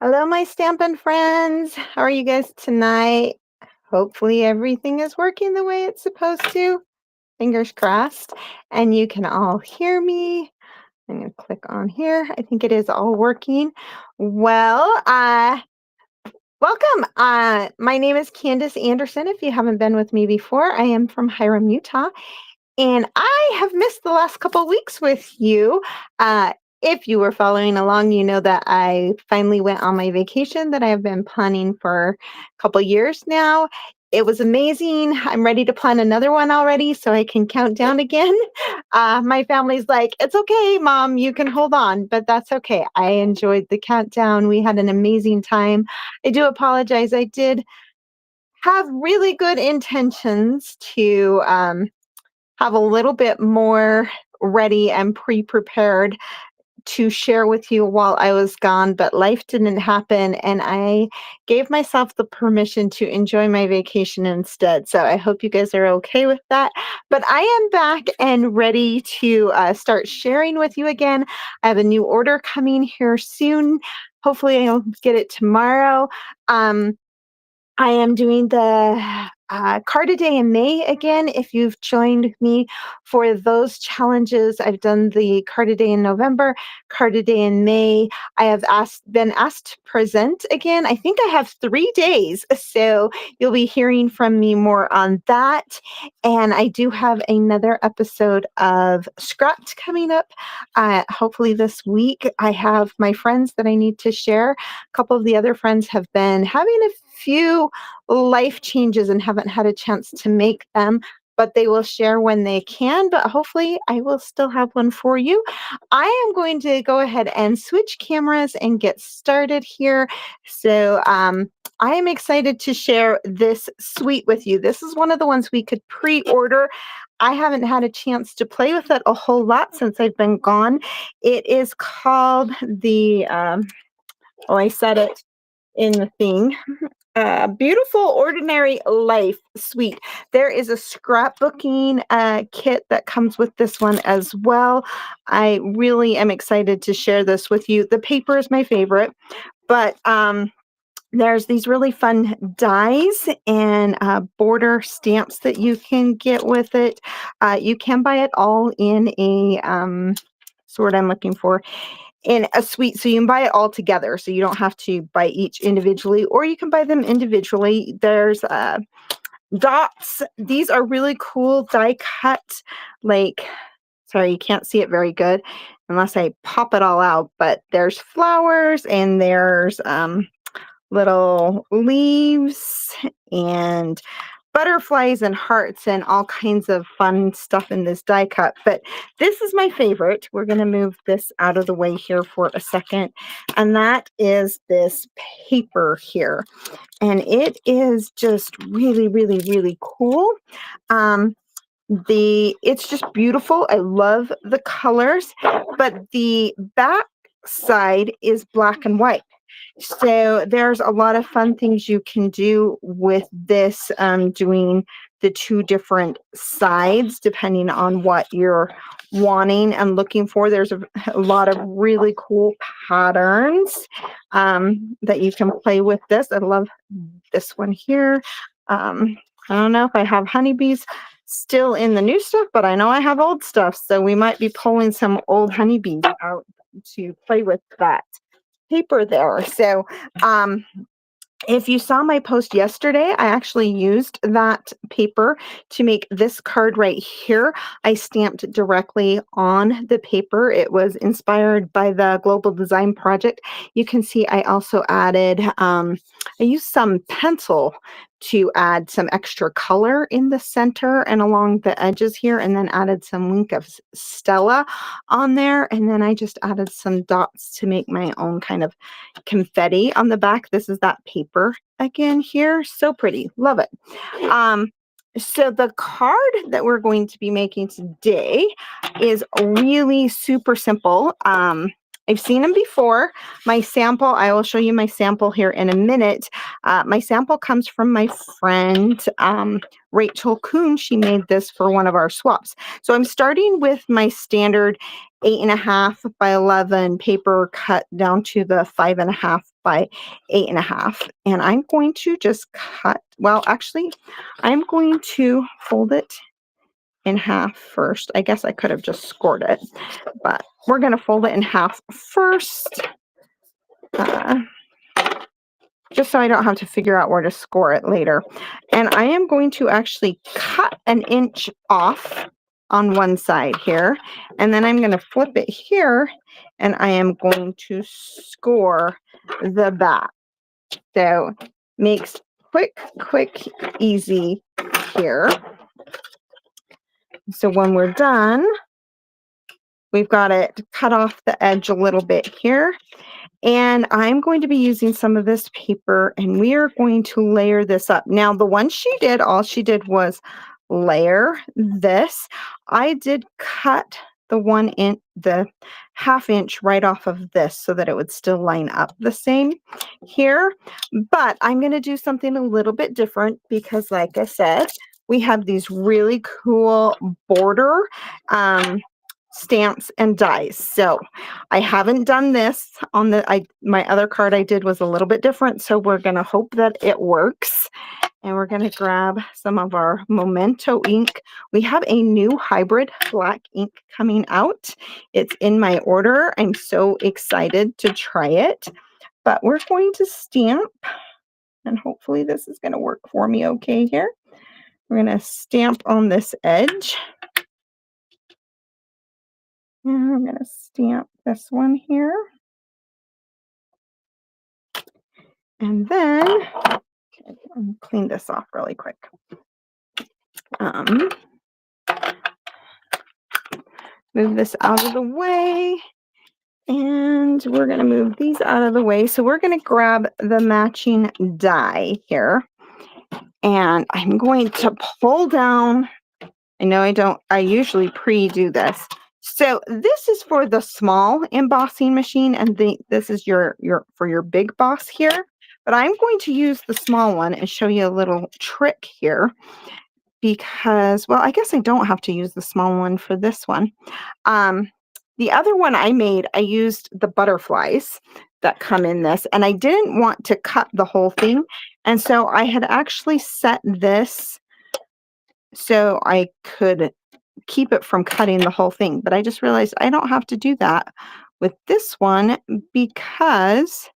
Hello, my Stampin' friends. How are you guys tonight? Hopefully, everything is working the way it's supposed to. Fingers crossed. And you can all hear me. I'm going to click on here. I think it is all working. Well, welcome. My name is Candace Anderson. If you haven't been with me before, I am from Hiram, Utah. And I have missed the last couple weeks with you. If you were following along, you know that I finally went on my vacation that I have been planning for a couple years now. It was amazing. I'm ready to plan another one already so I can count down again. My family's like, it's okay, mom, you can hold on, but that's okay. I enjoyed the countdown. We had an amazing time. I do apologize. I did have really good intentions to have a little bit more ready and pre-prepared to share with you while I was gone, but life didn't happen, and I gave myself the permission to enjoy my vacation instead. So I hope you guys are okay with that. But I am back and ready to start sharing with you again. I have a new order coming here soon. Hopefully, I'll get it tomorrow. Um, I am doing the card a day in May again. If you've joined me for those challenges, I've done the card a day in November, card a day in May. I have been asked to present again. I think I have 3 days, so you'll be hearing from me more on that. And I do have another episode of Scrapped coming up. Hopefully this week. I have my friends that I need to share. A couple of the other friends have been having a few life changes and haven't had a chance to make them, but they will share when they can. But hopefully, I will still have one for you. I am going to go ahead and switch cameras and get started here. So, I am excited to share this suite with you. This is one of the ones we could pre order. I haven't had a chance to play with it a whole lot since I've been gone. It is called I said it in the thing. Beautiful Ordinary Life Suite. There is a scrapbooking kit that comes with this one as well. I really am excited to share this with you. The paper is my favorite, but there's these really fun dies and border stamps that you can get with it. You can buy it all in a sort I'm looking for in a suite. So you can buy it all together. So you don't have to buy each individually, or you can buy them individually. There's dots. These are really cool die cut. Like, sorry, you can't see it very good unless I pop it all out. But there's flowers and there's little leaves and butterflies and hearts and all kinds of fun stuff in this die cut. But this is my favorite. We're going to move this out of the way here for a second. And that is this paper here. And it is just really, really, really cool. It's just beautiful. I love the colors, but the back side is black and white. So there's a lot of fun things you can do with this, doing the two different sides depending on what you're wanting and looking for. There's a lot of really cool patterns that you can play with this. I love this one here. I don't know if I have honeybees still in the new stuff, but I know I have old stuff. So we might be pulling some old honeybees out to play with that paper there. So, if you saw my post yesterday, I actually used that paper to make this card right here. I stamped directly on the paper. It was inspired by the Global Design Project. You can see I also added, I used some pencil to add some extra color in the center and along the edges here, and then added some Wink of Stella on there. And then I just added some dots to make my own kind of confetti on the back. This is that paper again here. So pretty. Love it. So the card that we're going to be making today is really super simple. I've seen them before. My sample, I will show you my sample here in a minute. My sample comes from my friend Rachel Kuhn. She made this for one of our swaps. So I'm starting with my standard 8.5 by 11 paper cut down to the 5.5 by 8.5. And I'm going to just cut, well, actually, I'm going to fold it in half first. I guess I could have just scored it, but we're going to fold it in half first. Just so I don't have to figure out where to score it later. And I am going to actually cut an inch off on one side here, and then I'm going to flip it here, and I am going to score the back. So makes quick, easy here. So when we're done, we've got it cut off the edge a little bit here. And I'm going to be using some of this paper, and we are going to layer this up. Now, the one she did, all she did was layer this. I did cut the 1 inch, the 1/2 inch right off of this so that it would still line up the same here. But I'm going to do something a little bit different because, like I said, we have these really cool border stamps and dies. So I haven't done this on my other card I did was a little bit different. So we're going to hope that it works. And we're going to grab some of our Memento ink. We have a new hybrid black ink coming out. It's in my order. I'm so excited to try it. But we're going to stamp, and hopefully this is going to work for me okay here. We're going to stamp on this edge. And I'm going to stamp this one here. And then, okay, I'll clean this off really quick. Move this out of the way. And we're going to move these out of the way. So we're going to grab the matching die here. And I'm going to pull down. I know I usually pre-do this. So this is for the small embossing machine, and this is your for your big boss here. But I'm going to use the small one and show you a little trick here because, well, I guess I don't have to use the small one for this one. The other one I made, I used the butterflies that come in this, and I didn't want to cut the whole thing. And so I had actually set this so I could keep it from cutting the whole thing. But I just realized I don't have to do that with this one because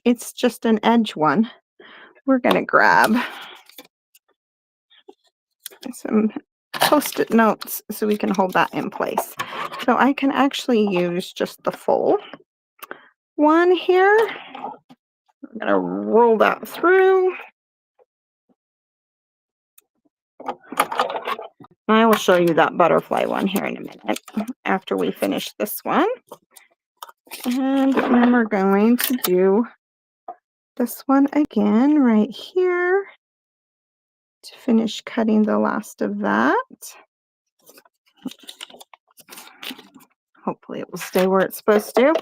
it's just an edge one. We're going to grab some Post-it notes so we can hold that in place. So I can actually use just the full one here. I'm going to roll that through. I will show you that butterfly one here in a minute after we finish this one. And then we're going to do this one again right here to finish cutting the last of that. Hopefully it will stay where it's supposed to.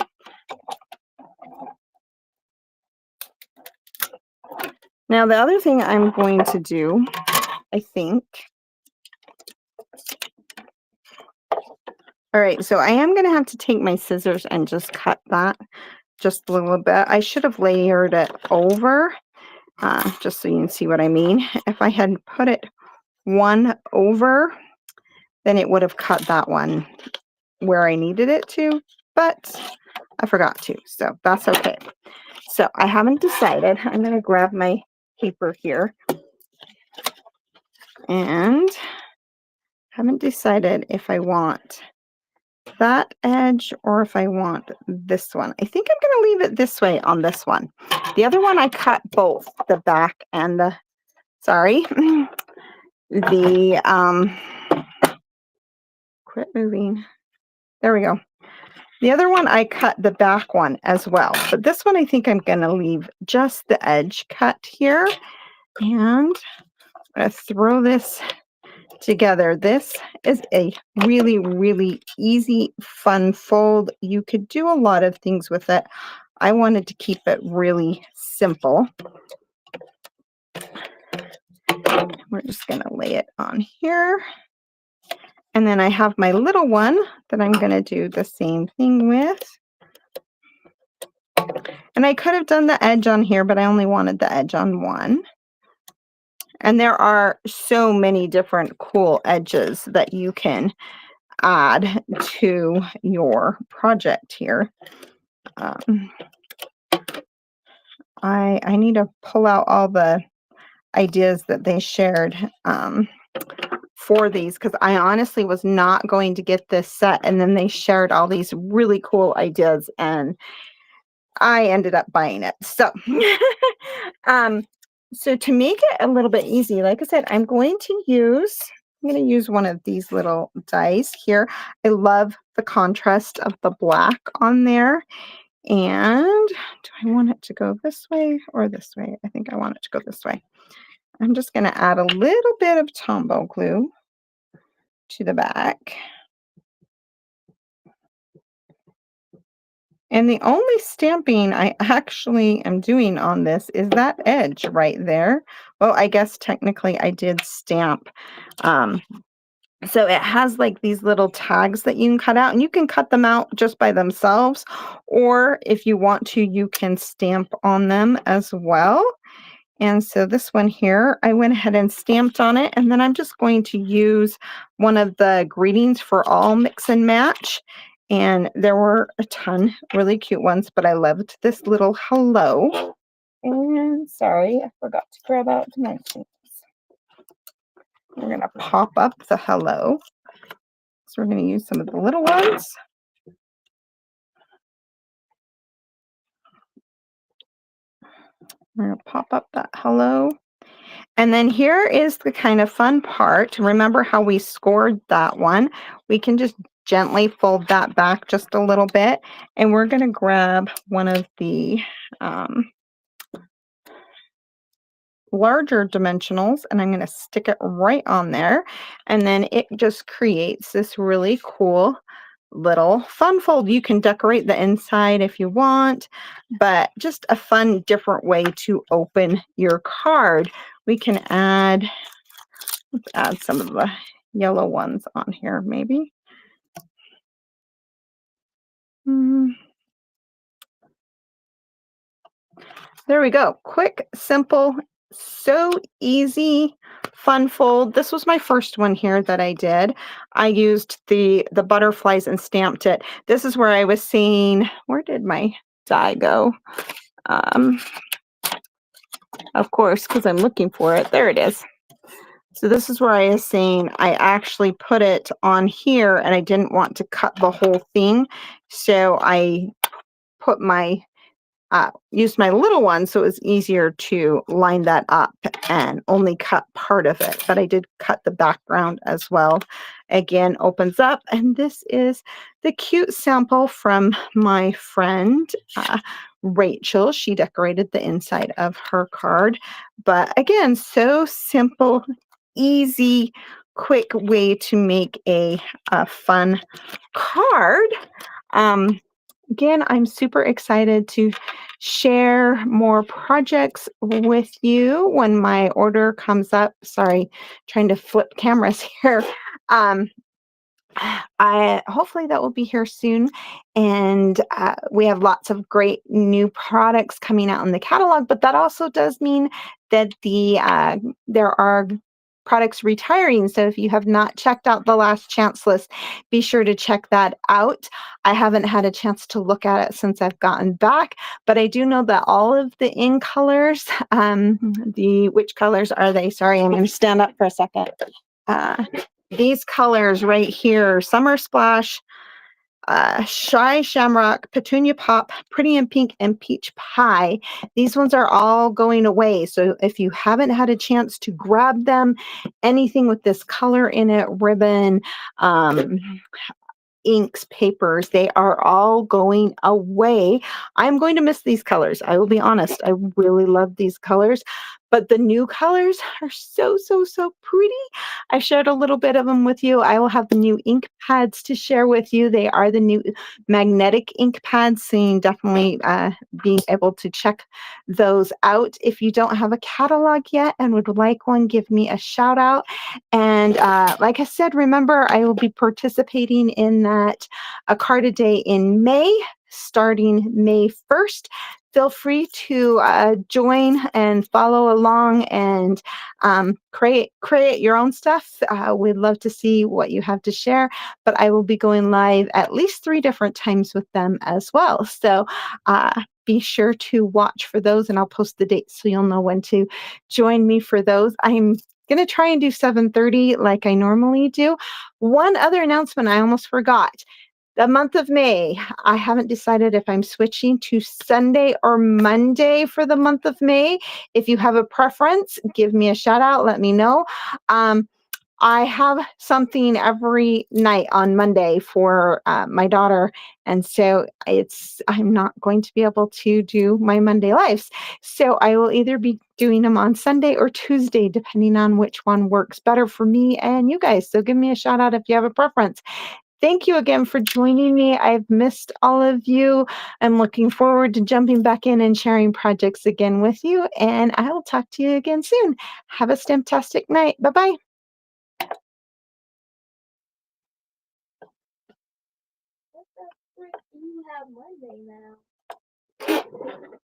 Now the other thing I'm going to do, I think. All right, so I am going to have to take my scissors and just cut that just a little bit. I should have layered it over, just so you can see what I mean. If I had put it one over, then it would have cut that one where I needed it to, but I forgot to, so that's okay. So I haven't decided. I'm going to grab my paper here and haven't decided if I want that edge or if I want this one. I think I'm going to leave it this way on this one. The other one I cut both the back and the, sorry, the, quit moving. There we go. The other one I cut the back one as well, but this one I think I'm going to leave just the edge cut here, and I'm going to throw this together. This is a really, really easy, fun fold. You could do a lot of things with it. I wanted to keep it really simple. We're just going to lay it on here. And then I have my little one that I'm going to do the same thing with. And I could have done the edge on here, but I only wanted the edge on one. And there are so many different cool edges that you can add to your project here. I need to pull out all the ideas that they shared for these, because I honestly was not going to get this set, and then they shared all these really cool ideas and I ended up buying it. So so to make it a little bit easy, like I said, I'm going to use one of these little dies here. I love the contrast of the black on there. And do I want it to go this way or this way? I think I want it to go this way. I'm just going to add a little bit of Tombow glue to the back. And the only stamping I actually am doing on this is that edge right there. Well, I guess technically I did stamp. So it has like these little tags that you can cut out, and you can cut them out just by themselves, or if you want to, you can stamp on them as well. And so this one here, I went ahead and stamped on it, and then I'm just going to use one of the Greetings for All mix and match. And there were a ton really cute ones, but I loved this little hello. And sorry, I forgot to grab out dimensions. We're going to pop up the hello. So we're going to use some of the little ones. We're going to pop up that hello. And then here is the kind of fun part. Remember how we scored that one? We can just gently fold that back just a little bit. And we're going to grab one of the larger dimensionals, and I'm going to stick it right on there. And then it just creates this really cool little fun fold. You can decorate the inside if you want, but just a fun, different way to open your card. We can let's add some of the yellow ones on here, maybe. There we go. Quick, simple, so easy, fun fold. This was my first one here that I did. I used the butterflies and stamped it. This is where I was saying, where did my die go? Of course, because I'm looking for it. There it is. So this is where I was saying I actually put it on here and I didn't want to cut the whole thing. So I put used my little one, so it was easier to line that up and only cut part of it. But I did cut the background as well. Again, opens up, and this is the cute sample from my friend Rachel. She decorated the inside of her card. But again, so simple, easy, quick way to make a fun card. Again, I'm super excited to share more projects with you when my order comes up. Sorry, trying to flip cameras here. Hopefully that will be here soon, and we have lots of great new products coming out in the catalog, but that also does mean that there are products retiring. So if you have not checked out the Last Chance list, be sure to check that out. I haven't had a chance to look at it since I've gotten back, but I do know that all of the in colors, which colors are they? Sorry, I'm going to stand up for a second. These colors right here, Summer Splash, Shy Shamrock, Petunia Pop, Pretty in Pink, and Peach Pie. These ones are all going away. So if you haven't had a chance to grab them, anything with this color in it, ribbon, inks, papers, they are all going away. I'm going to miss these colors. I will be honest. I really love these colors. but the new colors are so, so, so pretty. I shared a little bit of them with you. I will have the new ink pads to share with you. They are the new magnetic ink pads, so you definitely being able to check those out. If you don't have a catalog yet and would like one, give me a shout out. And like I said, remember, I will be participating in that a card a day in May, starting May 1st. Feel free to join and follow along and create your own stuff. We'd love to see what you have to share, but I will be going live at least 3 different times with them as well. So be sure to watch for those, and I'll post the dates so you'll know when to join me for those. I'm going to try and do 7:30 like I normally do. One other announcement I almost forgot. The month of May, I haven't decided if I'm switching to Sunday or Monday for the month of May. If you have a preference, give me a shout out, let me know. Um, I have something every night on Monday for my daughter, and so I'm not going to be able to do my Monday lives. So I will either be doing them on Sunday or Tuesday, depending on which one works better for me and you guys. So give me a shout out if you have a preference. Thank you again for joining me. I've missed all of you. I'm looking forward to jumping back in and sharing projects again with you. And I will talk to you again soon. Have a fantastic night. Bye bye. You have Monday now.